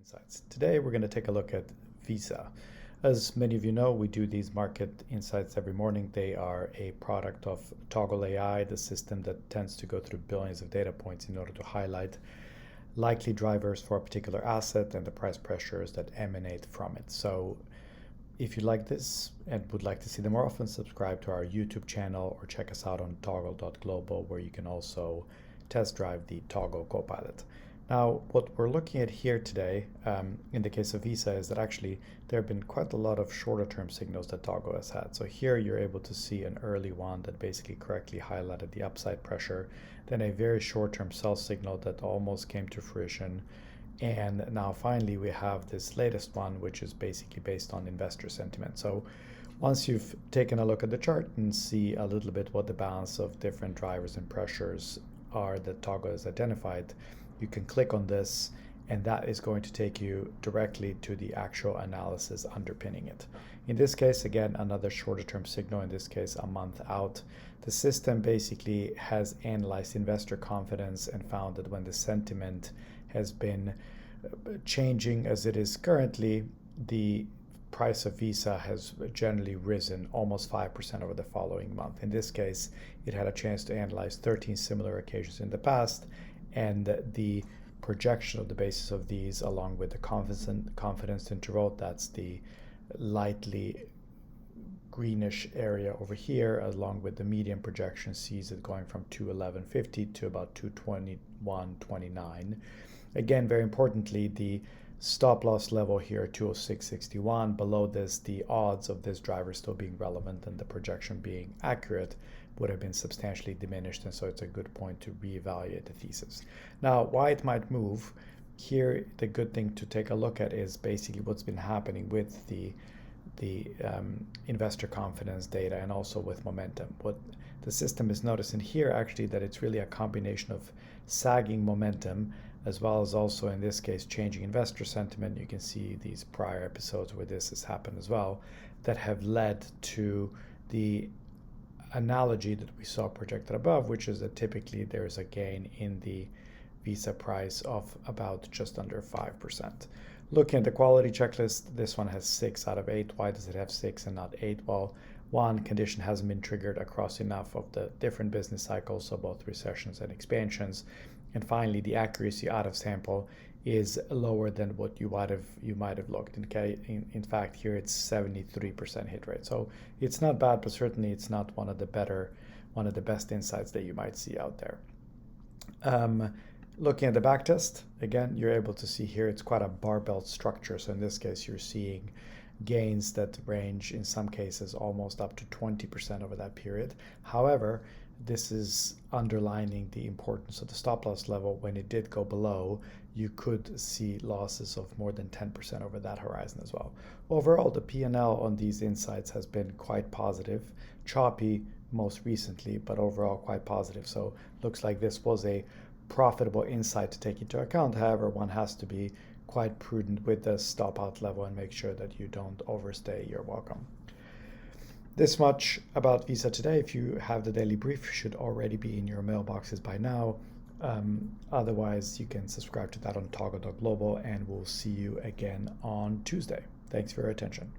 Insights. Today we're going to take a look at Visa. As many of you know, we do these market insights every morning. They are a product of Toggle AI, the system that tends to go through billions of data points in order to highlight likely drivers for a particular asset and the price pressures that emanate from it. So if you like this and would like to see them more often, subscribe to our YouTube channel or check us out on toggle.global, where you can also test drive the Toggle Copilot. Now, what we're looking at here today, in the case of Visa, is that actually there have been quite a lot of shorter term signals that Toggle has had. So here you're able to see an early one that basically correctly highlighted the upside pressure, then a very short term sell signal that almost came to fruition. And now finally we have this latest one, which is basically based on investor sentiment. So once you've taken a look at the chart and see a little bit what the balance of different drivers and pressures are that Toggle has identified, you can click on this, and that is going to take you directly to the actual analysis underpinning it. In this case, again, another shorter term signal, in this case a month out. The system basically has analyzed investor confidence and found that when the sentiment has been changing as it is currently, the price of Visa has generally risen almost 5% over the following month. In this case, it had a chance to analyze 13 similar occasions in the past, and the projection of the basis of these, along with the confidence interval, that's the lightly greenish area over here, along with the median projection, sees it going from 211.50 to about 221.29. Again, very importantly, the stop loss level here, 206.61. Below this, the odds of this driver still being relevant and the projection being accurate would have been substantially diminished, and so it's a good point to reevaluate the thesis. Now, why it might move, here the good thing to take a look at is basically what's been happening with the investor confidence data and also with momentum. What the system is noticing here actually that it's really a combination of sagging momentum as well as also in this case changing investor sentiment. You can see these prior episodes where this has happened as well, that have led to the analogy that we saw projected above, which is that typically there's a gain in the Visa price of about just under 5%. Looking at the quality checklist, this one has 6 out of 8. Why does it have 6 and not 8? Well, one, condition hasn't been triggered across enough of the different business cycles, so both recessions and expansions. And finally, the accuracy out of sample is lower than what you might have looked. In fact, here it's 73% hit rate. So it's not bad, but certainly it's not one of the best insights that you might see out there. Looking at the backtest, again, you're able to see here it's quite a barbell structure. So in this case, you're seeing gains that range in some cases almost up to 20% over that period. However, this is underlining the importance of the stop loss level. When it did go below, you could see losses of more than 10% over that horizon as well. Overall, the P&L on these insights has been quite positive, choppy most recently, but overall quite positive. So looks like this was a profitable insight to take into account. However, one has to be quite prudent with the stop out level and make sure that you don't overstay your welcome. This much about Visa today. If you have the daily brief, it should already be in your mailboxes by now. Otherwise, you can subscribe to that on toggle.global, and we'll see you again on Tuesday. Thanks for your attention.